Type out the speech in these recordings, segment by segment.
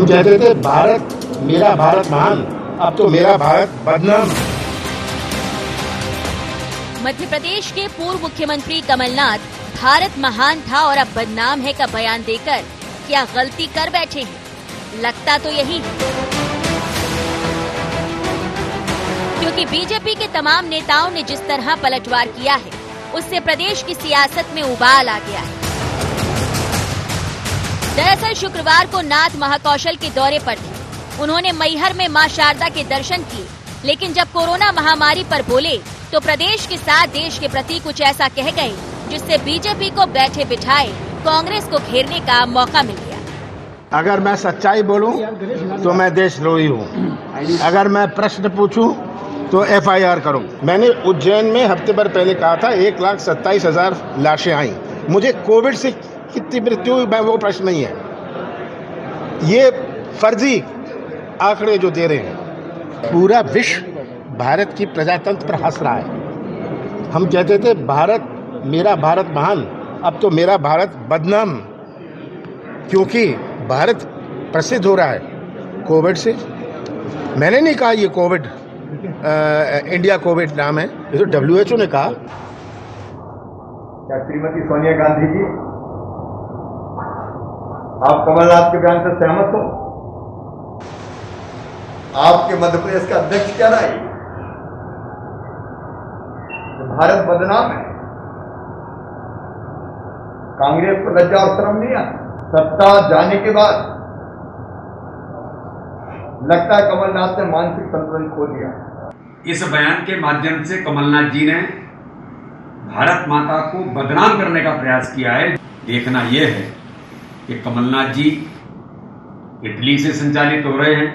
हम कहते थे भारत मेरा भारत महान, अब तो मेरा भारत बदनाम। मध्य प्रदेश के पूर्व मुख्यमंत्री कमलनाथ भारत महान था और अब बदनाम है का बयान देकर क्या गलती कर बैठे हैं? लगता तो यही है, क्योंकि बीजेपी के तमाम नेताओं ने जिस तरह पलटवार किया है उससे प्रदेश की सियासत में उबाल आ गया है। दरअसल शुक्रवार को नाथ महाकौशल के दौरे पर थे। उन्होंने मैहर में मां शारदा के दर्शन किए, लेकिन जब कोरोना महामारी पर बोले तो प्रदेश के साथ देश के प्रति कुछ ऐसा कह गए जिससे बीजेपी को बैठे बिठाए कांग्रेस को घेरने का मौका मिल गया। अगर मैं सच्चाई बोलूं तो मैं देशद्रोही हूं, अगर मैं प्रश्न पूछूं तो FIR करूं। मैंने उज्जैन में हफ्ते भर पहले कहा था 1,27,000 लाशें आई। मुझे कोविड से कितनी मृत्यु हुई वो प्रश्न नहीं है, ये फर्जी आंकड़े जो दे रहे हैं। पूरा विश्व भारत की प्रजातंत्र पर हंस रहा है। हम कहते थे भारत मेरा भारत महान, अब तो मेरा भारत बदनाम, क्योंकि भारत प्रसिद्ध हो रहा है कोविड से। मैंने नहीं कहा ये कोविड इंडिया कोविड नाम है, ये तो WHO ने कहा। क्या श्रीमती सोनिया गांधी जी आप कमलनाथ के बयान से सहमत हो? आपके मध्य प्रदेश का अध्यक्ष कह रहा है भारत बदनाम है, कांग्रेस को लज्जा और शर्म नहीं आता। सत्ता जाने के बाद लगता है कमलनाथ ने मानसिक संतुलन खो दिया। इस बयान के माध्यम से कमलनाथ जी ने भारत माता को बदनाम करने का प्रयास किया है। देखना यह है कि कमलनाथ जी इटली से संचालित हो रहे हैं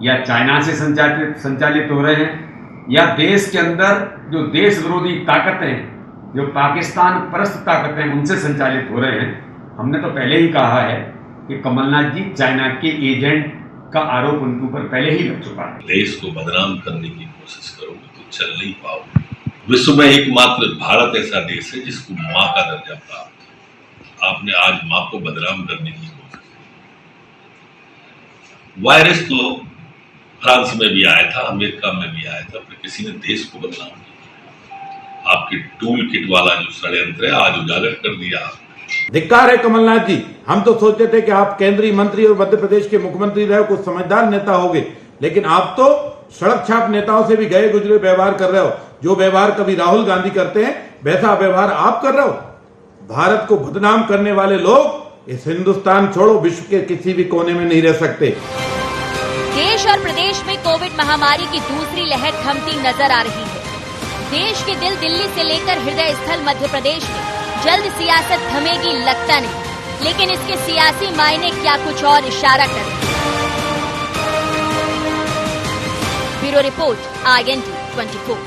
या चाइना से संचालित हो रहे हैं या देश के अंदर जो देश विरोधी ताकतें हैं, जो पाकिस्तान परस्त ताकतें हैं, उनसे संचालित हो रहे हैं। हमने तो पहले ही कहा है कि कमलनाथ जी चाइना के एजेंट का आरोप उनके ऊपर पहले ही लग चुका है। देश को बदनाम करने की कोशिश करोगे तो चल नहीं पाओगे। विश्व में एकमात्र भारत ऐसा देश है जिसको मां का दर्जा प्राप्त है। आपने आज मां को बदनाम करने की कोशिश की। वायरस तो फ्रांस में भी आया था, अमेरिका में भी आया था, पर किसी ने देश को बदनाम नहीं। आपके टूल किट वाला जो षड्यंत्र है आज उजागर कर दिया। धिक्कार है कमलनाथ जी, हम तो सोचते थे कि आप केंद्रीय मंत्री और मध्य प्रदेश के मुख्यमंत्री रहे, कुछ समझदार नेता होंगे, लेकिन आप तो सड़क छाप नेताओं से भी गए गुजरे व्यवहार कर रहे हो। जो व्यवहार कभी राहुल गांधी करते हैं वैसा व्यवहार आप कर रहे हो। भारत को बदनाम करने वाले लोग इस हिंदुस्तान छोड़ो विश्व के किसी भी कोने में नहीं रह सकते। देश और प्रदेश में कोविड महामारी की दूसरी लहर थमती नजर आ रही है। देश के दिल्ली से लेकर हृदय स्थल मध्य प्रदेश में जल्द सियासत थमेगी लगता नहीं, लेकिन इसके सियासी मायने क्या कुछ और इशारा करें। Bureau report IND 24।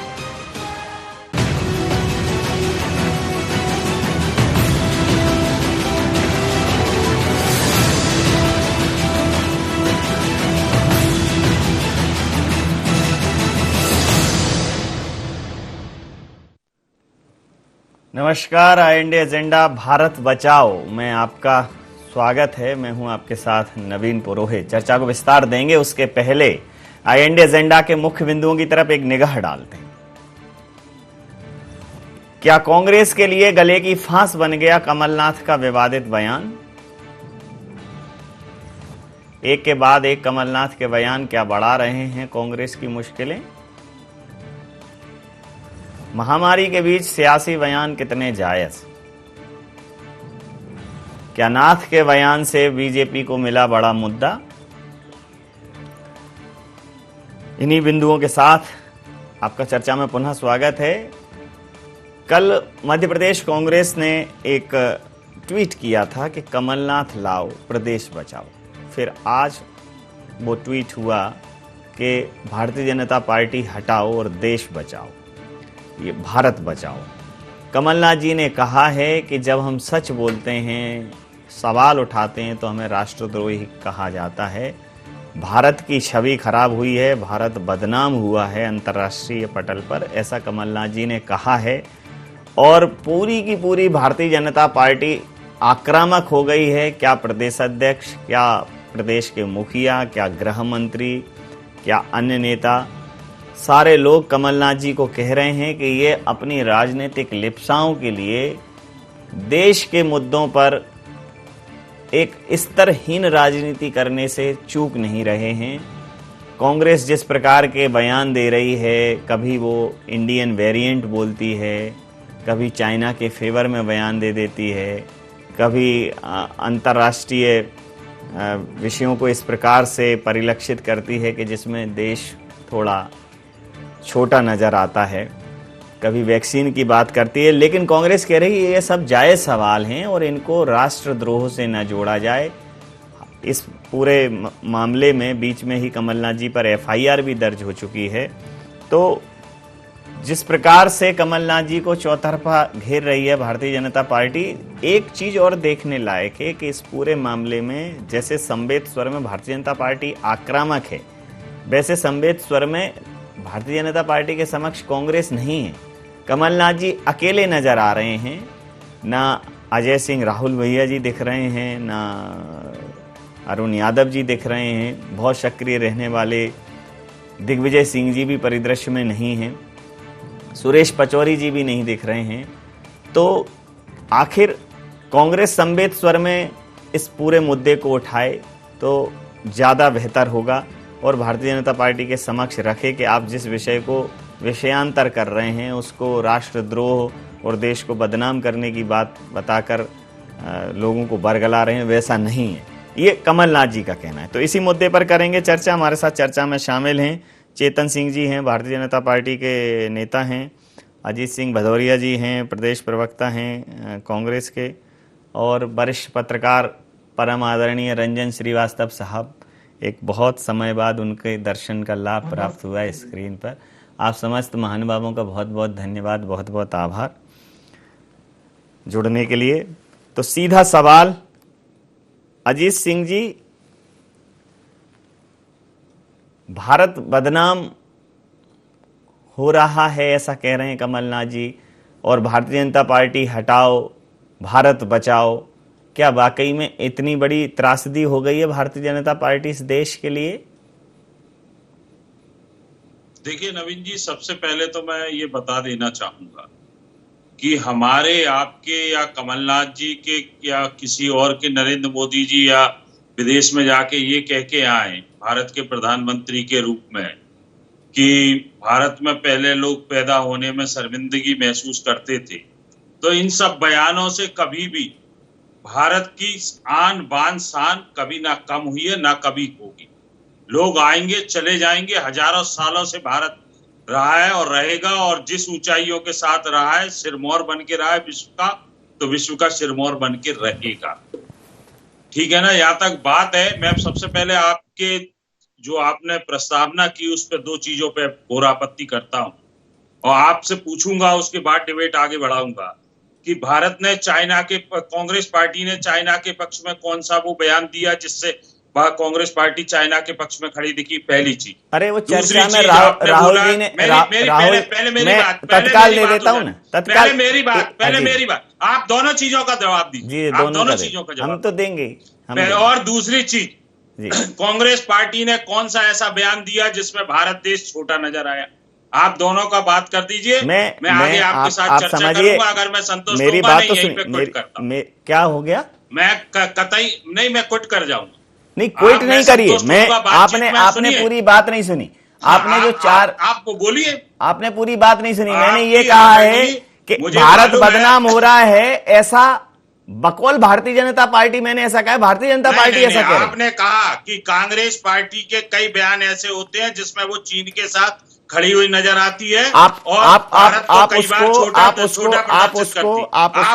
नमस्कार, IND एजेंडा भारत बचाओ में आपका स्वागत है। मैं हूं आपके साथ नवीन पुरोहित। चर्चा को विस्तार देंगे, उसके पहले IND एजेंडा के मुख्य बिंदुओं की तरफ एक निगाह डालते हैं। क्या कांग्रेस के लिए गले की फांस बन गया कमलनाथ का विवादित बयान? एक के बाद एक कमलनाथ के बयान क्या बढ़ा रहे हैं कांग्रेस की मुश्किलें? महामारी के बीच सियासी बयान कितने जायज? क्या नाथ के बयान से बीजेपी को मिला बड़ा मुद्दा? इन्हीं बिंदुओं के साथ आपका चर्चा में पुनः स्वागत है। कल मध्य प्रदेश कांग्रेस ने एक ट्वीट किया था कि कमलनाथ लाओ प्रदेश बचाओ। फिर आज वो ट्वीट हुआ कि भारतीय जनता पार्टी हटाओ और देश बचाओ, ये भारत बचाओ। कमलनाथ जी ने कहा है कि जब हम सच बोलते हैं, सवाल उठाते हैं तो हमें राष्ट्रद्रोही कहा जाता है। भारत की छवि खराब हुई है, भारत बदनाम हुआ है अंतर्राष्ट्रीय पटल पर, ऐसा कमलनाथ जी ने कहा है। और पूरी की पूरी भारतीय जनता पार्टी आक्रामक हो गई है। क्या प्रदेश अध्यक्ष, क्या प्रदेश के मुखिया, क्या गृह मंत्री, क्या अन्य नेता, सारे लोग कमलनाथ जी को कह रहे हैं कि ये अपनी राजनीतिक लिप्साओं के लिए देश के मुद्दों पर एक स्तरहीन राजनीति करने से चूक नहीं रहे हैं। कांग्रेस जिस प्रकार के बयान दे रही है, कभी वो इंडियन वेरिएंट बोलती है, कभी चाइना के फेवर में बयान दे देती है, कभी अंतर्राष्ट्रीय विषयों को इस प्रकार से परिलक्षित करती है कि जिसमें देश थोड़ा छोटा नज़र आता है, कभी वैक्सीन की बात करती है, लेकिन कांग्रेस कह रही है ये सब जायज़ सवाल हैं और इनको राष्ट्रद्रोह से न जोड़ा जाए। इस पूरे मामले में बीच में ही कमलनाथ जी पर एफआईआर भी दर्ज हो चुकी है। तो जिस प्रकार से कमलनाथ जी को चौतरफा घेर रही है भारतीय जनता पार्टी, एक चीज और देखने लायक है कि इस पूरे मामले में जैसे समवेत स्वर में भारतीय जनता पार्टी आक्रामक है, वैसे समवेत स्वर में भारतीय जनता पार्टी के समक्ष कांग्रेस नहीं है। कमलनाथ जी अकेले नजर आ रहे हैं, ना अजय सिंह राहुल भैया जी दिख रहे हैं, ना अरुण यादव जी दिख रहे हैं, बहुत सक्रिय रहने वाले दिग्विजय सिंह जी भी परिदृश्य में नहीं हैं, सुरेश पचौरी जी भी नहीं दिख रहे हैं। तो आखिर कांग्रेस समवेत स्वर में इस पूरे मुद्दे को उठाए तो ज़्यादा बेहतर होगा और भारतीय जनता पार्टी के समक्ष रखे कि आप जिस विषय को विषयांतर कर रहे हैं उसको राष्ट्रद्रोह और देश को बदनाम करने की बात बताकर लोगों को बरगला रहे हैं, वैसा नहीं है। ये कमलनाथ जी का कहना है। तो इसी मुद्दे पर करेंगे चर्चा। हमारे साथ चर्चा में शामिल हैं चेतन सिंह जी हैं, भारतीय जनता पार्टी के नेता हैं, अजीत सिंह भदौरिया जी हैं, प्रदेश प्रवक्ता हैं कांग्रेस के, और वरिष्ठ पत्रकार परम आदरणीय रंजन श्रीवास्तव साहब। एक बहुत समय बाद उनके दर्शन का लाभ प्राप्त हुआ है स्क्रीन पर। आप समस्त महानुभावों का बहुत बहुत धन्यवाद, बहुत बहुत आभार जुड़ने के लिए। तो सीधा सवाल, अजीत सिंह जी, भारत बदनाम हो रहा है ऐसा कह रहे हैं कमलनाथ जी, और भारतीय जनता पार्टी हटाओ भारत बचाओ। क्या वाकई में इतनी बड़ी त्रासदी हो गई है भारतीय जनता पार्टी इस देश के लिए? देखिए नवीन जी, सबसे पहले तो मैं ये बता देना चाहूंगा कि हमारे, आपके या कमलनाथ जी के या किसी और के, नरेंद्र मोदी जी या विदेश में जाके ये कह के आए भारत के प्रधानमंत्री के रूप में कि भारत में पहले लोग पैदा होने में शर्मिंदगी महसूस करते थे, तो इन सब बयानों से कभी भी भारत की आन बान शान कभी ना कम हुई है ना कभी होगी। लोग आएंगे चले जाएंगे, हजारों सालों से भारत रहा है और रहेगा, और जिस ऊंचाइयों के साथ रहा है, सिरमौर बन के रहा है विश्व का, तो विश्व का सिरमौर बन के रहेगा। ठीक है ना, यहाँ तक बात है। मैं सबसे पहले आपके जो आपने प्रस्तावना की उस पर दो चीजों पे घोर आपत्ति करता हूं और आपसे पूछूंगा, उसके बाद डिबेट आगे बढ़ाऊंगा कि भारत ने चाइना के, कांग्रेस पार्टी ने चाइना के पक्ष में कौन सा वो बयान दिया जिससे कांग्रेस पार्टी चाइना के पक्ष में खड़ी दिखी, पहली चीज। अरे वो चर्चा में राहुल जी ने, पहले मेरी बात, तत्काल ले लेता हूँ ना, तत्काल पहले मेरी बात, आप दोनों चीजों का जवाब दीजिए, आप दोनों चीजों का जवाब हम तो देंगे। और दूसरी चीज, कांग्रेस पार्टी ने कौन सा ऐसा बयान दिया जिसमें भारत देश छोटा नजर आया? आप दोनों का बात कर दीजिए, मैं आगे आपके साथ चर्चा करूंगा। अगर मैं संतोष मेरी होगा, बात तो यहीं पे क्विट करता हूं। क्या हो गया? मैं कतई नहीं, मैं क्विट कर जाऊंगा। नहीं, क्विट नहीं करिए। मैं आपने पूरी बात नहीं सुनी। आपने जो चार, आपको बोलिए, आपने पूरी बात नहीं सुनी। मैंने ये कहा है कि भारत बदनाम हो रहा है, ऐसा बकौल भारतीय जनता पार्टी, मैंने ऐसा कहा है, भारतीय जनता पार्टी ऐसा कह रही है। आपने कहा कि कांग्रेस पार्टी के कई बयान ऐसे होते हैं जिसमें वो चीन के साथ खड़ी हुई नजर आती है, आप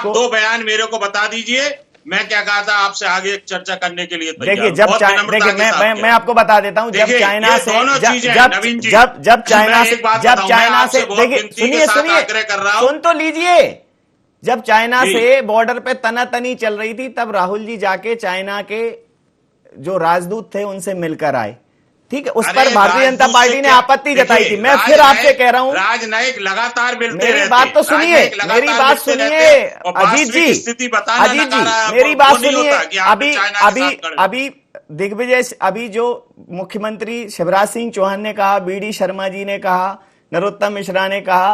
दो बयान मेरे को बता दीजिए। मैं क्या कहा था आपसे, आगे एक चर्चा करने के लिए तैयार। देखिए, देखिए मैं आपको बता देता हूं, जब चाइना से, जब चाइना से देखिए, सुनिए सुन तो लीजिए, जब चाइना से बॉर्डर पे तनातनी चल रही थी, तब राहुल जी जाके चाइना के जो राजदूत थे उनसे मिलकर आए। ठीक है, उस पर भारतीय जनता पार्टी ने आपत्ति जताई थी। मैं फिर आपसे कह रहा हूं, राजनयिक लगातार मिलते मेरी बात तो सुनिए, मेरी बात सुनिए अजीत जी, अजीत जी मेरी बात सुनिए। अभी दिग्विजय, अभी जो मुख्यमंत्री शिवराज सिंह चौहान ने कहा, बीडी शर्मा जी ने कहा, नरोत्तम मिश्रा ने कहा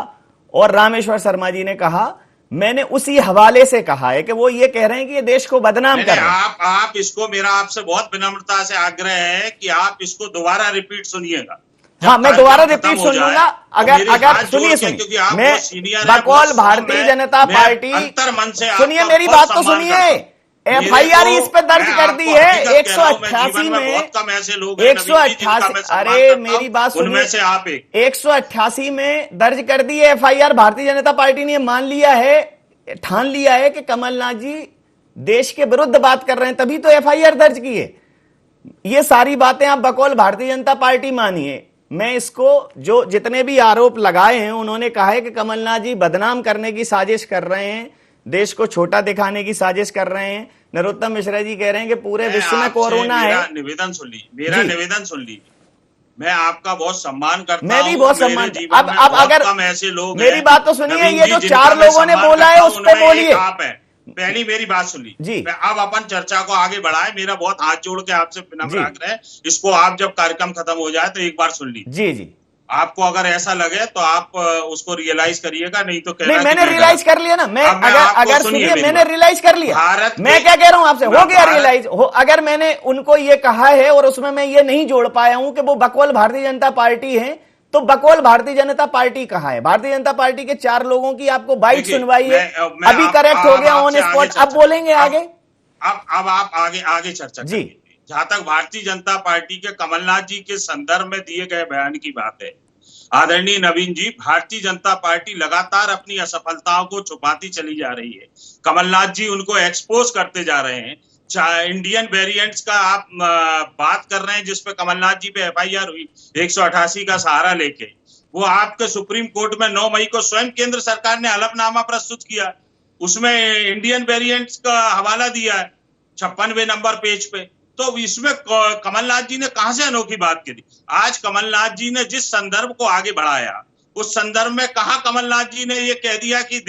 और रामेश्वर शर्मा जी ने कहा, मैंने उसी हवाले से कहा है कि वो ये कह रहे हैं कि ये देश को बदनाम कर रहे हैं। आप इसको, मेरा आपसे बहुत विनम्रता से आग्रह है कि आप इसको दोबारा रिपीट सुनिएगा। हाँ, मैं दोबारा रिपीट सुन लूंगा। अगर सुनिए, मैं बकौल भारतीय जनता पार्टी, सुनिए मेरी बात तो सुनिए, FIR इस पे दर्ज कर दी है 188 में, 188, अरे मेरी बात सुनिए, 188 में दर्ज कर दी है FIR। भारतीय जनता पार्टी ने मान लिया है, ठान लिया है कि कमलनाथ जी देश के विरुद्ध बात कर रहे हैं, तभी तो FIR दर्ज की है। ये सारी बातें आप बकौल भारतीय जनता पार्टी मानिए। मैं इसको, जो जितने भी आरोप लगाए हैं, उन्होंने कहा है कि कमलनाथ जी बदनाम करने की साजिश कर रहे हैं, देश को छोटा दिखाने की साजिश कर रहे हैं। नरोत्तम मिश्रा जी कह रहे हैं कि पूरे विश्व में कोरोना है। निवेदन सुन लीजिए, मेरा निवेदन सुन लीजिए। मैं आपका बहुत सम्मान करता हूं, मैं भी बहुत सम्मान। अब अगर कम ऐसे लोग, मेरी बात तो सुनिए, ये जो 4 लोगों ने बोला है उस पर बोलिए। आप है, पहली मेरी बात सुन लीजिए। अब अपन चर्चा को आगे बढ़ाए। मेरा बहुत हाथ जोड़ के आपसे विनम्र आग्रह है, इसको आप जब कार्यक्रम खत्म हो जाए तो एक बार सुन लीजिए। जी। आपको अगर ऐसा लगे तो आप उसको रियलाइज करिएगा, नहीं तो नहीं, मैंने रियलाइज कर लिया ना। मैं अगर सुनिए, मैंने रियलाइज कर लिया। मैं क्या कह रहा हूं आपसे, हो गया रियलाइज। अगर मैंने उनको ये कहा है और उसमें मैं ये नहीं जोड़ पाया हूं कि वो बकौल भारतीय जनता पार्टी है, तो बकौल भारतीय जनता पार्टी कहा है। भारतीय जनता पार्टी के 4 लोगों की आपको बाइट सुनवाई है, अभी करेक्ट हो गया ऑन स्पॉट। अब बोलेंगे आगे। अब आप आगे चर्चा जी। जहां तक भारतीय जनता पार्टी के कमलनाथ जी के संदर्भ में दिए गए बयान की बात है, आदरणीय नवीन जी, भारतीय जनता पार्टी लगातार अपनी असफलताओं को छुपाती चली जा रही है। कमलनाथ जी उनको एक्सपोज करते जा रहे हैं। इंडियन वेरिएंट्स का आप बात कर रहे हैं, जिसपे कमलनाथ जी पे FIR हुई 188 का सहारा लेके, वो आपके सुप्रीम कोर्ट में 9 मई को स्वयं केंद्र सरकार ने हलफनामा प्रस्तुत किया, उसमें इंडियन वेरिएंट्स का हवाला दिया है 56वें नंबर पेज पे। तो इसमें कमलनाथ जी ने कहां से अनोखी बात करी? आज कमलनाथ जी ने जिस संदर्भ को आगे बढ़ाया, उस संदर्भ में कहा कमलनाथ जी ने ये कह दिया कि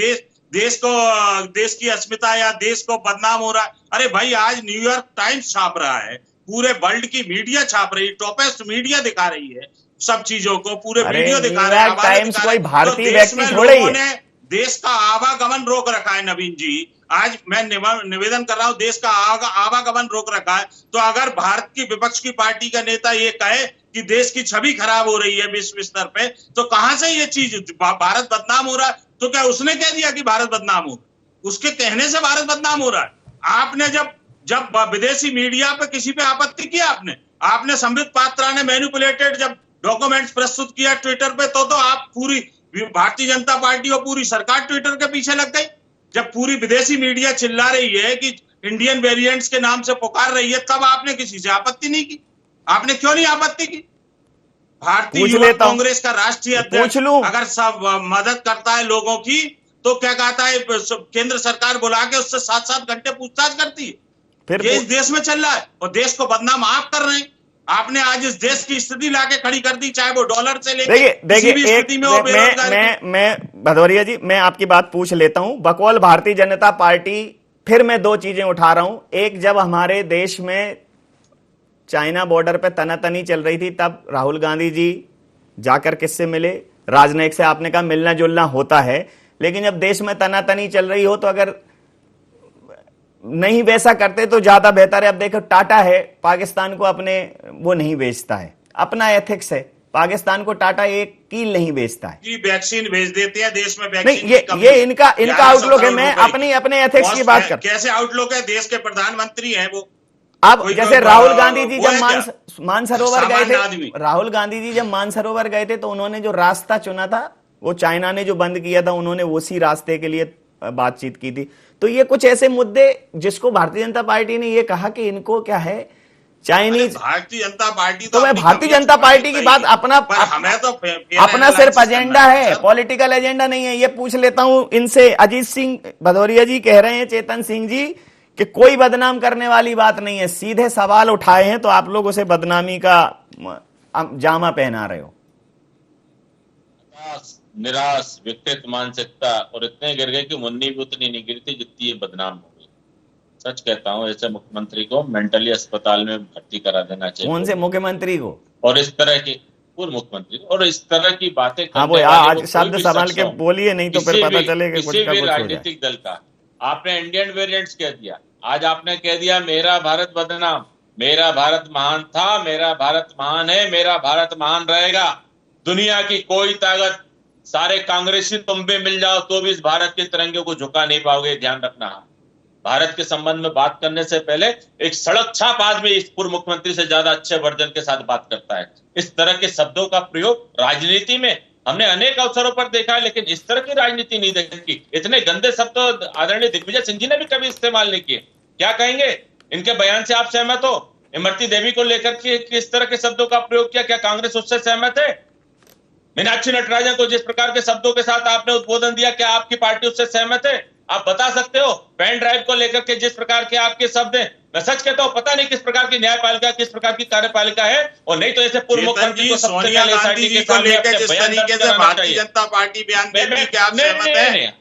देश की अस्मिता या देश को बदनाम हो रहा है। अरे भाई, आज न्यूयॉर्क टाइम्स छाप रहा है, पूरे वर्ल्ड की मीडिया छाप रही है, टॉपेस्ट मीडिया दिखा रही है सब चीजों को, पूरे वीडियो दिखा रहे हैं। टाइम्स कोई भारतीय व्यक्ति थोड़े ही है। देश का आवागमन रोक रखा है नवीन जी। आज मैं निवेदन कर रहा हूं, देश का आवागमन रोक रखा है। तो अगर भारत की विपक्ष की पार्टी का नेता ये कहे कि देश की छवि खराब हो रही है विश्व स्तर पे, तो कहां से ये चीज, भारत बदनाम हो रहा है? तो क्या उसने कह दिया कि भारत बदनाम हो? उसके कहने से भारत बदनाम हो रहा है? आपने जब विदेशी मीडिया पे किसी पे आपत्ति किया, आपने संबित पात्रा ने मैनिपुलेटेड जब डॉक्यूमेंट्स प्रस्तुत किया ट्विटर पे, तो आप पूरी भारतीय जनता पार्टी और पूरी सरकार ट्विटर के पीछे लग गई। जब पूरी विदेशी मीडिया चिल्ला रही है कि इंडियन वेरिएंट्स के नाम से पुकार रही है, तब आपने किसी से आपत्ति नहीं की। आपने क्यों नहीं आपत्ति की? भारतीय युवा कांग्रेस का राष्ट्रीय अध्यक्ष अगर सब मदद करता है लोगों की, तो क्या कहता है, केंद्र सरकार बुला के उससे 7-7 घंटे पूछताछ करती है। फिर ये इस देश में चल रहा है और देश को बदनाम आप कर रहे हैं। आपने आज इस देश की स्थिति लाके खड़ी कर दी, चाहे वो डॉलर से लेके किसी भी स्थिति में हो बेरोजगार। मैं भदौरिया जी, मैं आपकी बात पूछ लेता हूं। बकौल भारतीय जनता पार्टी, फिर मैं 2 चीजें उठा रहा हूं। एक, जब हमारे देश में चाइना बॉर्डर पे तनातनी चल रही थी, तब राहुल गांधी जी जाकर किससे मिले? राजनयिक से। आपने कहा मिलना जुलना होता है, लेकिन जब देश में तनातनी चल रही हो तो अगर नहीं वैसा करते तो ज्यादा बेहतर है। अब देखो, टाटा है, पाकिस्तान को अपने वो नहीं बेचता है, अपना एथिक्स है। पाकिस्तान को टाटा एक कील नहीं बेचता है। जी, वैक्सीन भेज देते हैं देश में। वैक्सीन नहीं, ये इनका आउटलुक है। मैं अपने एथिक्स की बात कर। कैसे आउटलुक है? देश के प्रधानमंत्री हैं वो। अब जैसे राहुल गांधी जी जब मानसरोवर गए थे, राहुल गांधी जी जब मानसरोवर गए थे, तो उन्होंने जो रास्ता चुना था, वो चाइना ने जो बंद किया था, उन्होंने उसी रास्ते के लिए बातचीत की थी। तो ये कुछ ऐसे मुद्दे जिसको भारतीय जनता पार्टी ने ये कहा कि इनको क्या है, चाइनीज। भारतीय जनता पार्टी तो मैं भारतीय जनता पार्टी की बात, अपना सिर्फ एजेंडा है, पॉलिटिकल एजेंडा नहीं है। ये पूछ लेता हूं इनसे, अजीत सिंह भदौरिया जी कह रहे हैं, चेतन सिंह जी, कि कोई बदनाम करने वाली बात नहीं है, सीधे सवाल उठाए हैं, तो आप लोग उसे बदनामी का जामा पहना रहे हो। निराश व्यक्तित्व मानसिकता, और इतने गिर गए कि मुन्नी भी उतनी नहीं गिरती जितनी ये बदनाम हो गई। सच कहता हूँ, ऐसे मुख्यमंत्री को मेंटली अस्पताल में भर्ती करा देना चाहिए। कौन से मुख्यमंत्री को? और इस तरह की पूर्व मुख्यमंत्री और इस तरह की बातें हाँ, वो करने आज वाले शब्द संभाल के बोलिए, नहीं तो फिर पता चलेगा कुछ किसी का भी कुछ हो जाए। राजनीतिक दल का आपने इंडियन वेरिएंट्स कह दिया, आज आपने कह दिया मेरा भारत बदनाम, मेरा भारत महान था, मेरा भारत महान है, मेरा भारत महान रहेगा। दुनिया की कोई ताकत, सारे कांग्रेसी तुम भी मिल जाओ तो भी इस भारत के तिरंगे को झुका नहीं पाओगे, ध्यान रखना। भारत के संबंध में बात करने से पहले एक सड़क छाप आदमी इस पूर्व मुख्यमंत्री से ज्यादा अच्छे वर्जन के साथ बात करता है। इस तरह के शब्दों का प्रयोग राजनीति में हमने अनेक अवसरों पर देखा है, लेकिन इस तरह की राजनीति नहीं देखी। इतने गंदे शब्द आदरणीय दिग्विजय सिंह जी ने भी कभी इस्तेमाल नहीं किए। क्या कहेंगे? इनके बयान से आप सहमत हो? इमरती देवी को लेकर के किस तरह के शब्दों का प्रयोग किया, क्या कांग्रेस उससे सहमत है? मीनाक्षी नटराजन को जिस प्रकार के शब्दों के साथ आपने उद्बोधन दिया, क्या आपकी पार्टी उससे सहमत है? आप बता सकते हो? पेन ड्राइव को लेकर के जिस प्रकार के आपके शब्द हैं, मैं सच कहता हूं पता नहीं किस प्रकार की न्यायपालिका, किस प्रकार की कार्यपालिका है, और नहीं तो ऐसे पूर्व मुख्यमंत्री को सबसे सोनिया पहले गांधी जी को लेकर जिस तरीके से भारतीय जनता पार्टी बयान देती है, क्या आप सहमत हैं?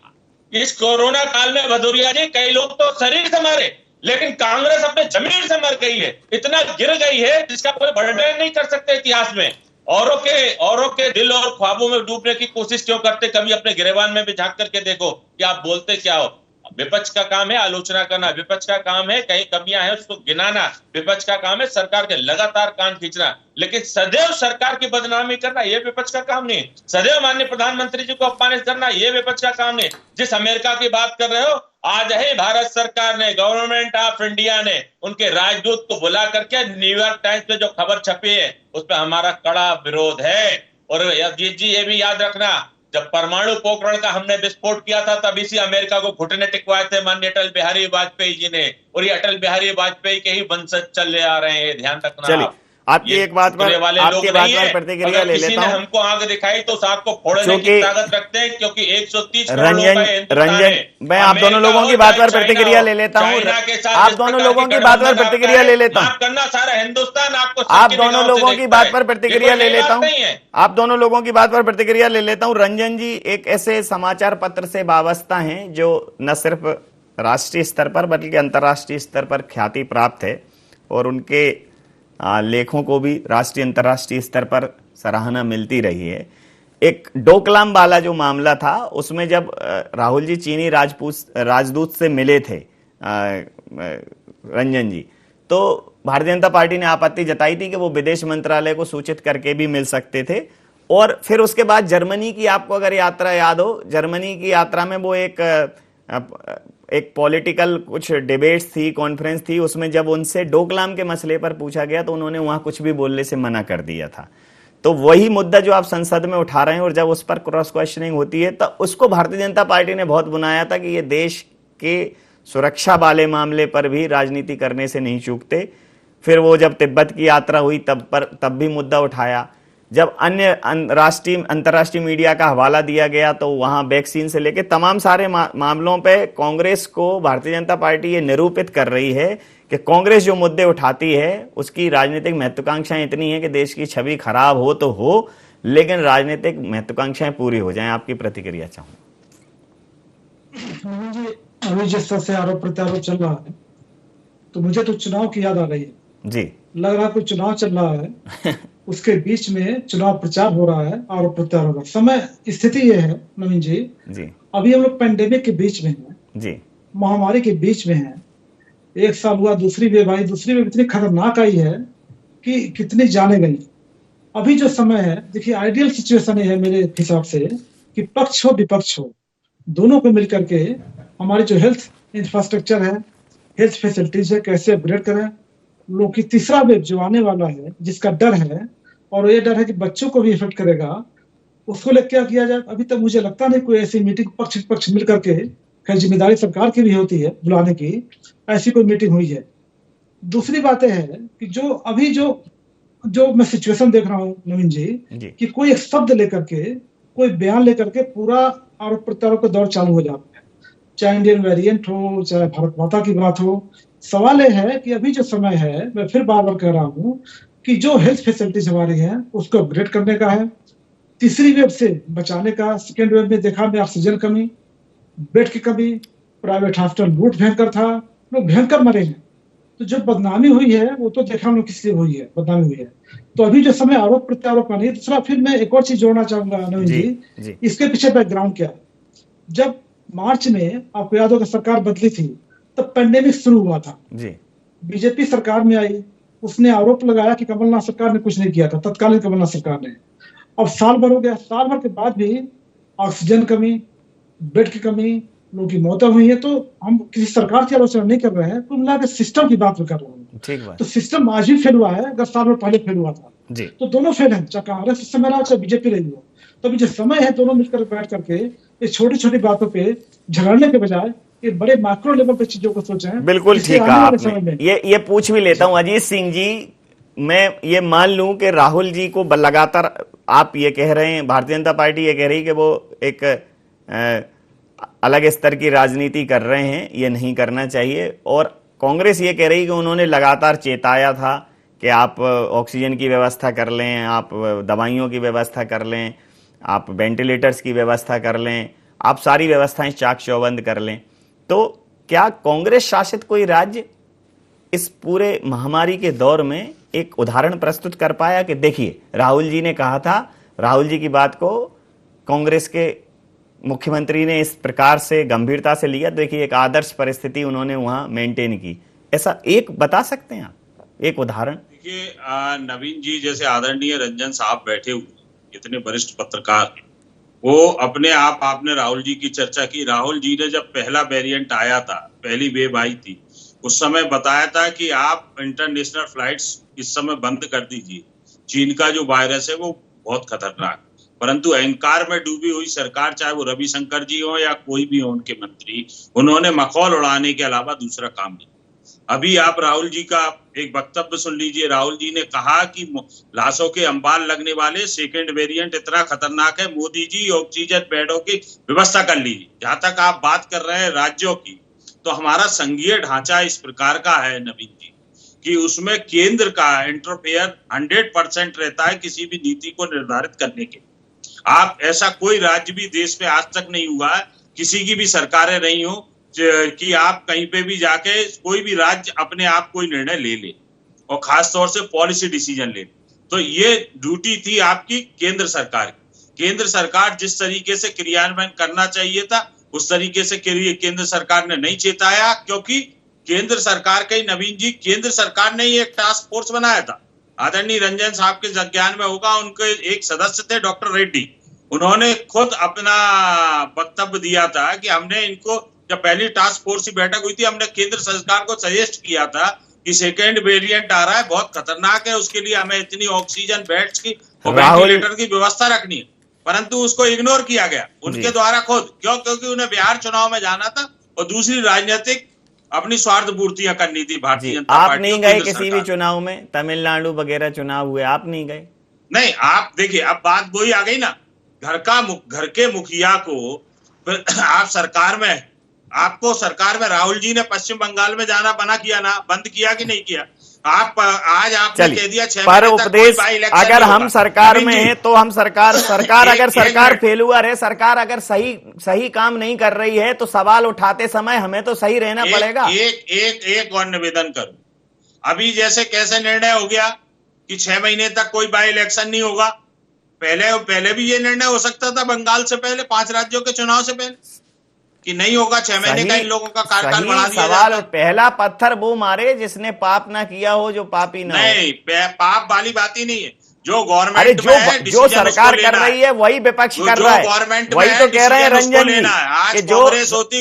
इस कोरोना काल में भदौरिया जी, कई लोग तो शरीर से मरे, लेकिन कांग्रेस अपने जमीन से मर गई है, इतना गिर गई है जिसका कोई वर्णन नहीं कर सकते इतिहास में। औरों के दिल और ख्वाबों में डूबने की कोशिश क्यों करते? कभी अपने गिरेबान में भी झांक करके देखो कि आप बोलते क्या हो। विपक्ष का काम है आलोचना करना, विपक्ष का काम है कहीं कमियां हैं उसको गिनाना, विपक्ष का काम है सरकार के लगातार कान खींचना, लेकिन सदैव सरकार की बदनामी करना ये विपक्ष का काम नहीं। सदैव माननीय प्रधानमंत्री जी को अपमानित करना ये विपक्ष का काम नहीं। जिस अमेरिका की बात कर रहे हो, आज है भारत सरकार ने, गवर्नमेंट ऑफ इंडिया ने उनके राजदूत को बुला करके न्यूयॉर्क टाइम्स में जो खबर छपी है उस पर हमारा कड़ा विरोध है। और ये भी याद रखना, जब परमाणु पोखरण का हमने विस्फोट किया था तब इसी अमेरिका को घुटने टिकवाए थे माननीय अटल बिहारी वाजपेयी जी ने, और ये अटल बिहारी वाजपेयी के ही वंशज चले आ रहे हैं, ध्यान रखना। चलिए, आपकी एक बात पर प्रतिक्रिया ले लेता हूं। हमको आंख दिखाई तो साथ को फोड़ने की ताकत रखते हैं, क्योंकि 130 रंजन, मैं आप दोनों लोगों की बात पर प्रतिक्रिया ले लेता हूं। आप दोनों लोगों की बात पर प्रतिक्रिया ले लेता हूं। करना सारा हिंदुस्तान आपको, आप दोनों लोगों की बात पर प्रतिक्रिया ले लेता हूं। आप दोनों लोगों की बात पर प्रतिक्रिया ले लेता हूं। रंजन जी एक ऐसे समाचार पत्र से वाबस्ता हैं जो न सिर्फ राष्ट्रीय स्तर पर बल्कि अंतर्राष्ट्रीय स्तर पर ख्याति प्राप्त है, और उनके लेखों को भी राष्ट्रीय अंतर्राष्ट्रीय स्तर पर सराहना मिलती रही है। एक डोकलाम वाला जो मामला था, उसमें जब राहुल जी चीनी राजदूत से मिले थे रंजन जी, तो भारतीय जनता पार्टी ने आपत्ति जताई थी कि वो विदेश मंत्रालय को सूचित करके भी मिल सकते थे। और फिर उसके बाद जर्मनी की, आपको अगर यात्रा याद हो, जर्मनी की यात्रा में वो एक पॉलिटिकल कुछ डिबेट्स थी, कॉन्फ्रेंस थी, उसमें जब उनसे डोकलाम के मसले पर पूछा गया तो उन्होंने वहां कुछ भी बोलने से मना कर दिया था। तो वही मुद्दा जो आप संसद में उठा रहे हैं, और जब उस पर क्रॉस क्वेश्चनिंग होती है तो उसको भारतीय जनता पार्टी ने बहुत बुनाया था कि ये देश के सुरक्षा वाले मामले पर भी राजनीति करने से नहीं चूकते। फिर वो जब तिब्बत की यात्रा हुई तब भी मुद्दा उठाया। जब अन्य अंतर्राष्ट्रीय मीडिया का हवाला दिया गया तो वहां वैक्सीन से लेकर तमाम सारे मामलों पे कांग्रेस को भारतीय जनता पार्टी ये निरूपित कर रही है कि कांग्रेस जो मुद्दे उठाती है उसकी राजनीतिक महत्वाकांक्षाएं इतनी है कि देश की छवि खराब हो तो हो, लेकिन राजनीतिक महत्वाकांक्षाएं पूरी हो जाएं। आपकी प्रतिक्रिया चाहूँ। अभी जिस तरह से आरोप प्रत्यारोप चल रहा है तो मुझे तो चुनाव की याद आ रही है जी। लग रहा है कोई चुनाव चल रहा है उसके बीच में चुनाव प्रचार हो रहा है, आरोप प्रत्यारोप। समय स्थिति ये है नवीन जी, अभी हम लोग पेंडेमिक के बीच में हैं जी, महामारी के बीच में हैं। एक साल हुआ, दूसरी वेव आई, दूसरी वेव इतनी खतरनाक आई है कि कितनी जाने गई। अभी जो समय है, देखिए आइडियल सिचुएशन है मेरे हिसाब से कि पक्ष हो विपक्ष हो, दोनों को मिलकर के हमारी जो हेल्थ इंफ्रास्ट्रक्चर है, हेल्थ फैसिलिटीज है, कैसे अपग्रेड करें। लोगों की तीसरा वेव जो आने वाला है जिसका डर है, और ये डर है कि बच्चों को भी इफेक्ट करेगा, उसको लेकर क्या किया जाए। अभी तक मुझे लगता नहीं कोई ऐसी मीटिंग पक्ष मिल करके, खैर जिम्मेदारी सरकार की भी होती है बुलाने की, ऐसी कोई मीटिंग हुई है। दूसरी बात है कि जो अभी जो मैं सिचुएशन देख रहा हूँ नवीन जी कि कोई एक शब्द लेकर के, कोई बयान लेकर के पूरा आरोप प्रत्यारोप का दौर चालू हो जाता है, चाहे इंडियन वेरिएंट हो, चाहे भारत माता की बात हो। सवाल यह है कि अभी जो समय है, मैं फिर बार बार कह रहा हूँ कि जो हेल्थ फैसिलिटीज हमारी हैं उसको अपग्रेड करने का है, तीसरी वेव से बचाने का। सेकेंड वेव में देखा मैं ऑक्सीजन कमी, बेड की कमी, प्राइवेट हॉस्पिटल लूट भयंकर था, लोग भयंकर मरे हैं। तो जो बदनामी हुई है वो तो देखा हम लोग किस लिए हुई है, बदनामी हुई है। तो अभी जो समय आरोप प्रत्यारोप का नहीं। दूसरा फिर मैं एक और चीज जोड़ना चाहूंगा नवीन जी, इसके पीछे बैकग्राउंड क्या है। जब मार्च में आपको याद होगा सरकार बदली थी, तब पैंडेमिक शुरू हुआ था जी। बीजेपी सरकार में आई, उसने आरोप लगाया कि कमलनाथ सरकार ने कुछ नहीं किया था, तत्कालीन कमलनाथ सरकार ने। अब साल भर हो गया, साल भर के बाद भी ऑक्सीजन कमी, बेड की कमी, लोगों की मौतें हुई है। तो हम किसी सरकार की आलोचना नहीं कर रहे हैं, तो मिला के सिस्टम की बात कर रहे हैं। ठीक बात। तो सिस्टम आज ही फेल हुआ है, अगर साल भर पहले फेल हुआ था जी। तो दोनों फेल हैं, चाहे कांग्रेस इस समय रहा चाहे बीजेपी रही हो। तो अभी जो समय है दोनों मिलकर बैठ करके ये छोटी छोटी बातों पे झगड़ने के बजाय ये बड़े माइक्रो लेवल पे चीजों को सोचें। बिल्कुल ठीक है आपने। ये पूछ भी लेता हूं अजीत सिंह जी, मैं ये मान लूं कि राहुल जी को लगातार आप ये कह रहे हैं, भारतीय जनता पार्टी ये कह रही है कि वो एक अलग स्तर की राजनीति कर रहे हैं, ये नहीं करना चाहिए, और कांग्रेस ये कह रही है कि उन्होंने लगातार चेताया था कि आप ऑक्सीजन की व्यवस्था कर लें, आप दवाइयों की व्यवस्था कर लें, आप वेंटिलेटर्स की व्यवस्था कर लें, आप सारी व्यवस्थाएं चाक चौबंद कर लें। तो क्या कांग्रेस शासित कोई राज्य इस पूरे महामारी के दौर में एक उदाहरण प्रस्तुत कर पाया कि देखिए राहुल जी ने कहा था, राहुल जी की बात को कांग्रेस के मुख्यमंत्री ने इस प्रकार से गंभीरता से लिया, देखिए एक आदर्श परिस्थिति उन्होंने वहां मेंटेन की, ऐसा एक बता सकते हैं आप, एक उदाहरण? देखिए नवीन जी जैसे आदरणीय रंजन साहब बैठे हुए, इतने वरिष्ठ पत्रकार, वो अपने आप, आपने राहुल जी की चर्चा की, राहुल जी ने जब पहला वेरिएंट आया था, पहली वेव आई थी, उस समय बताया था कि आप इंटरनेशनल फ्लाइट्स इस समय बंद कर दीजिए, चीन का जो वायरस है वो बहुत खतरनाक। परंतु अहंकार में डूबी हुई सरकार, चाहे वो रविशंकर जी हो या कोई भी हो उनके मंत्री, उन्होंने मखौल उड़ाने के अलावा दूसरा काम नहीं। अभी आप राहुल जी का एक वक्तव्य सुन लीजिए। राहुल जी ने कहा कि लाशों के अंबाल लगने वाले सेकेंड वेरिएंट इतना खतरनाक है, मोदी जी ऑक्सीजन बेडों की व्यवस्था कर लीजिए। जहां तक आप बात कर रहे हैं राज्यों की, तो हमारा संघीय ढांचा इस प्रकार का है नवीन जी कि उसमें केंद्र का इंटरफेयर 100% रहता है किसी भी नीति को निर्धारित करने के। आप ऐसा कोई राज्य भी देश में आज तक नहीं हुआ है, किसी की भी सरकारें नहीं हो कि आप कहीं पे भी जाके कोई भी राज्य अपने आप कोई निर्णय ले ले, और खास तौर से पॉलिसी डिसीजन ले। तो ये ड्यूटी थी आपकी केंद्र सरकार की। केंद्र सरकार जिस तरीके से क्रियान्वयन करना चाहिए था उस तरीके से केंद्र सरकार ने नहीं चेताया, क्योंकि केंद्र सरकार के नवीन जी, केंद्र सरकार ने एक टास्क फोर्स बनाया था। आदरणीय रंजन साहब के ज्ञान में होगा, उनके एक सदस्य थे डॉक्टर रेड्डी, उन्होंने खुद अपना वक्तव्य दिया था कि हमने इनको, जब पहली टास्क फोर्स की बैठक हुई थी, हमने केंद्र सरकार को सजेस्ट किया था कि सेकेंड वेरिएंट आ रहा है, बहुत खतरनाक है, उसके लिए हमें इतनी ऑक्सीजन बेड्स की और वेंटिलेटर की व्यवस्था रखनी है। परंतु उसको इग्नोर किया गया उनके द्वारा खुद, क्योंकि उन्हें बिहार चुनाव में जाना था और दूसरी राजनीतिक अपनी स्वार्थ पूर्तियां करनी थी भारतीय जनता पार्टी। आप नहीं गए किसी भी चुनाव में? तमिलनाडु वगैरह चुनाव हुए, आप नहीं गए? नहीं, आप देखिए, अब बात वही आ गई ना, घर के मुखिया को आप सरकार में, आपको सरकार में राहुल जी ने पश्चिम बंगाल में जाना बना किया ना, बंद किया कि नहीं किया? आप आज आपने कह दिया 6 पर उपदेश, अगर हम सरकार में हैं तो हम सरकार अगर सरकार फेलुअर है, सरकार अगर सही काम नहीं कर रही है तो सवाल उठाते समय हमें तो सही रहना पड़ेगा। एक और निवेदन करूं, अभी जैसे कैसे निर्णय हो गया कि 6 महीने तक कोई बाई इलेक्शन नहीं होगा, पहले भी ये निर्णय हो सकता था बंगाल से पहले, 5 राज्यों के चुनाव से पहले, कि नहीं होगा 6 महीने का इन लोगों का कार्यकाल बढ़ा दिया सवाल। पहला पत्थर वो मारे जिसने पाप ना किया हो, जो पापी ना नहीं, पाप वाली बात ही नहीं है। जो गवर्नमेंट जो सरकार कर रही है वही विपक्ष कर रहा है, वही तो कह रहे हैं रंजन जी कि जो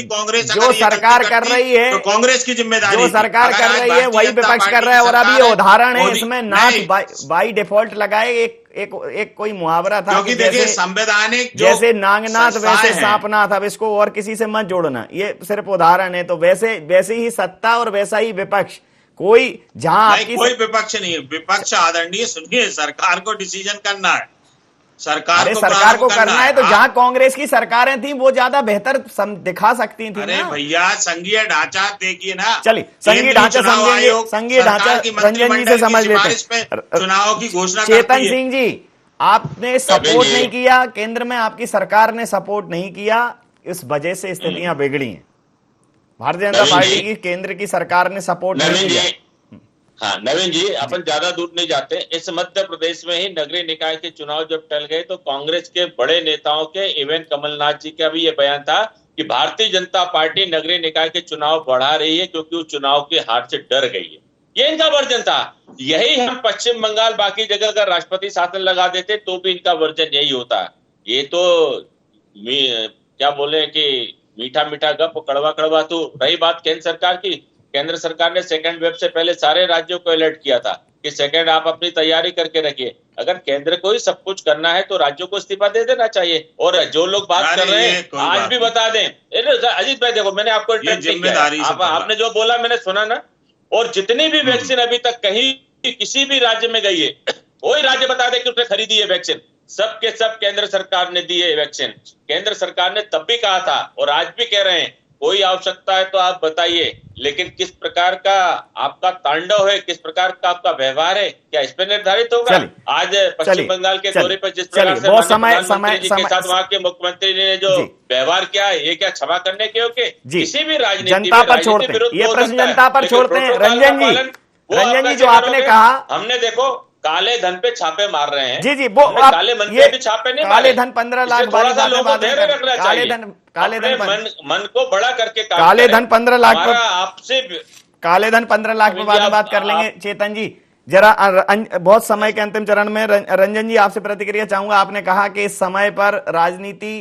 कांग्रेस जो सरकार कर रही है, तो कांग्रेस की जिम्मेदारी, जो सरकार कर रही है वही विपक्ष कर रहा है। और अभी ये उदाहरण है, इसमें नाथ बाई डिफॉल्ट लगाए, एक कोई मुहावरा था, क्योंकि देखिए संवैधानिक, जैसे नांगनाथ वैसे सांपनाथ, अब इसको और किसी से मत जोड़ना, ये सिर्फ उदाहरण है। तो वैसे ही सत्ता और वैसा ही विपक्ष, कोई जहां कोई विपक्ष नहीं है। विपक्ष आदरणीय, सुनिए, सरकार को डिसीजन करना है, सरकार को करना है। तो जहां कांग्रेस की सरकारें थी वो ज्यादा बेहतर दिखा सकती थी। अरे भैया, संघीय ढांचा देखिए ना। चलिए, संघीय ढांचा समझेंगे, संघीय ढांचा रंजन जी से समझ लेते हैं। चुनाव की घोषणा चेतन सिंह जी, आपने सपोर्ट नहीं किया, केंद्र में आपकी सरकार ने सपोर्ट नहीं किया, इस वजह से स्थितियां बिगड़ी हैं। भारतीय जनता पार्टी की केंद्र की सरकार ने सपोर्ट नहीं किया। हाँ नवीन जी, अपन ज्यादा दूर नहीं जाते। इस मध्य प्रदेश में ही नगरीय निकाय के चुनाव जब टल गए तो कांग्रेस के बड़े नेताओं के, इवन कमलनाथ जी का भी ये बयान था कि भारतीय जनता पार्टी नगरीय निकाय के चुनाव बढ़ा रही है क्योंकि वो चुनाव की हार से डर गई है। ये इनका वर्जन था। यही हम पश्चिम बंगाल बाकी जगह अगर राष्ट्रपति शासन लगा देते तो भी इनका वर्जन यही होता। ये तो क्या बोले कि मीठा मीठा गप कड़वा कड़वा। तो रही बात केंद्र सरकार की, केंद्र सरकार ने सेकंड वेव से पहले सारे राज्यों को अलर्ट किया था कि सेकंड आप अपनी तैयारी करके रखिए। अगर केंद्र को ही सब कुछ करना है तो राज्यों को इस्तीफा दे देना चाहिए। और जो लोग बात कर रहे हैं आज भी बता दें। अजीत भाई देखो, मैंने आपको आपने जो बोला मैंने सुना ना। और जितनी भी वैक्सीन अभी तक कहीं किसी भी राज्य में गई है, वही राज्य बता दे कि उसने खरीदी है वैक्सीन। सब के सब केंद्र सरकार ने दी है वैक्सीन। केंद्र सरकार ने तब भी कहा था और आज भी कह रहे हैं कोई आवश्यकता है तो आप बताइए, लेकिन किस प्रकार का आपका तांडव है, किस प्रकार का आपका व्यवहार है, क्या इस पर निर्धारित होगा। आज पश्चिम बंगाल के दौरे पर जिस प्रकार से प्रधानमंत्री जी के साथ वहां के मुख्यमंत्री ने जो व्यवहार किया है, ये क्या क्षमा करने के होके किसी भी राजनीति जनता पर छोड़ते हैं ये प्रश्न, जनता पर छोड़ते हैं। रंजन जी जो आपने कहा, हमने देखो काले धन पे छापे मार रहे हैं। जी वो काले मन पे भी छापे नहीं, काले धन 15 लाख थोड़ा सा लोगों को धैर्य रखना चाहिए। काले धन मन को बड़ा करके काले धन 15 लाख पर आपसे काले धन 15 लाख पर बाद में बात कर लेंगे। चेतन जी जरा बहुत समय के अंतिम चरण में रंजन जी आपसे प्रतिक्रिया चाहूंगा। आपने कहा कि इस समय पर राजनीति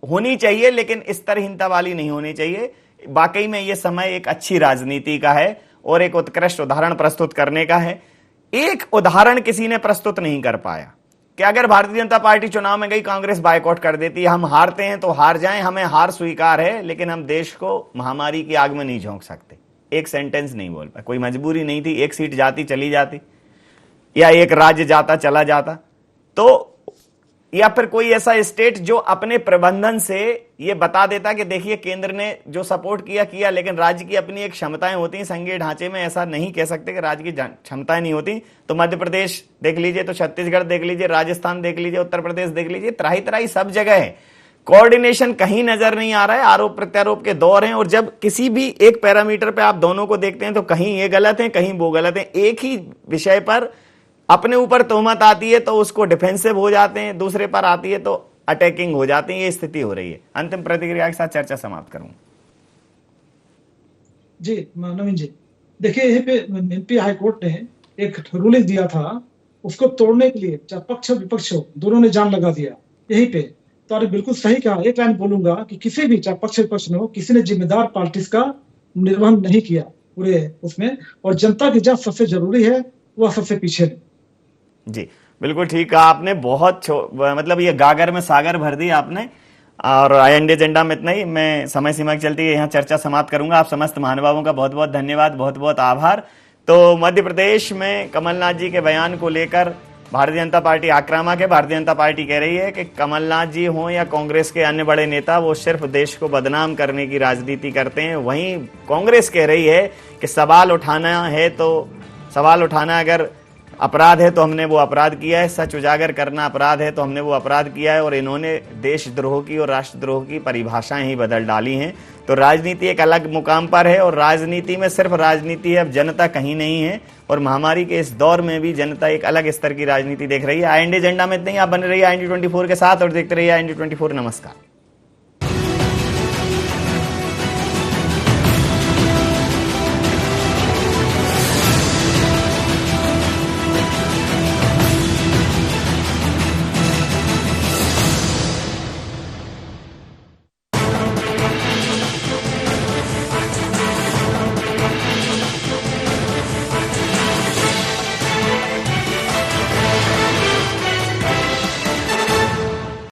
होनी चाहिए लेकिन स्तरहीनता वाली नहीं होनी चाहिए। वाकई में यह समय एक अच्छी राजनीति का है और एक उत्कृष्ट उदाहरण प्रस्तुत करने का है। एक उदाहरण किसी ने प्रस्तुत नहीं कर पाया कि अगर भारतीय जनता पार्टी चुनाव में गई, कांग्रेस बायकॉट कर देती है, हम हारते हैं तो हार जाएं, हमें हार स्वीकार है, लेकिन हम देश को महामारी की आग में नहीं झोंक सकते। एक सेंटेंस नहीं बोल पाए। कोई मजबूरी नहीं थी, एक सीट जाती चली जाती या एक राज्य जाता चला जाता, तो या फिर कोई ऐसा स्टेट जो अपने प्रबंधन से ये बता देता कि देखिए केंद्र ने जो सपोर्ट किया, लेकिन राज्य की अपनी एक क्षमताएं होती हैं। संघीय ढांचे में ऐसा नहीं कह सकते कि राज्य की क्षमताएं नहीं होती। तो मध्य प्रदेश देख लीजिए, तो छत्तीसगढ़ देख लीजिए, राजस्थान देख लीजिए, उत्तर प्रदेश देख लीजिए, त्राही त्राही सब जगह है। कोऑर्डिनेशन कहीं नजर नहीं आ रहा है। आरोप प्रत्यारोप के दौर हैं और जब किसी भी एक पैरामीटर पे आप दोनों को देखते हैं तो कहीं ये गलत है, कहीं वो गलत है। एक ही विषय पर अपने ऊपर तोहमत आती है तो उसको डिफेंसिव हो जाते हैं, दूसरे पर आती है तो अटैकिंग हो जाते हैं। ये स्थिति हो रही है। अंतिम प्रतिक्रिया के साथ चर्चा समाप्त करूंगा। जी नवीन जी, देखिए यहीं पे एमपी हाईकोर्ट ने एक रूलिंग दिया था, उसको तोड़ने के लिए चाहे पक्ष विपक्ष हो दोनों ने जान लगा दिया यहीं पे। तो आपने बिल्कुल सही कहा। एक लाइन बोलूंगा कि किसी भी चाहे पक्ष विपक्ष में हो, किसी ने जिम्मेदार पार्टी का निर्वहन नहीं किया पूरे उसमें, और जनता की जांच सबसे जरूरी है, वह सबसे पीछे है। जी बिल्कुल ठीक कहा आपने। बहुत मतलब ये गागर में सागर भर दी आपने। और आईएनडी एजेंडा में इतना ही। मैं समय सीमा की चलती है यहाँ चर्चा समाप्त करूंगा। आप समस्त महानुभावों का बहुत बहुत धन्यवाद, बहुत बहुत आभार। तो मध्य प्रदेश में कमलनाथ जी के बयान को लेकर भारतीय जनता पार्टी आक्रामक है। भारतीय जनता पार्टी कह रही है कि कमलनाथ जी हों या कांग्रेस के अन्य बड़े नेता, वो सिर्फ देश को बदनाम करने की राजनीति करते हैं। वहीं कांग्रेस कह रही है कि सवाल उठाना है तो सवाल उठाना अगर अपराध है तो हमने वो अपराध किया है, सच उजागर करना अपराध है तो हमने वो अपराध किया है। और इन्होंने देशद्रोह की और राष्ट्रद्रोह की परिभाषाएं ही बदल डाली हैं। तो राजनीति एक अलग मुकाम पर है और राजनीति में सिर्फ राजनीति है, अब जनता कहीं नहीं है। और महामारी के इस दौर में भी जनता एक अलग स्तर की राजनीति देख रही है। आईएनडी एजेंडा में इतना ही। आप बने रहिए IND24 के साथ और देखते रहिए IND24। नमस्कार।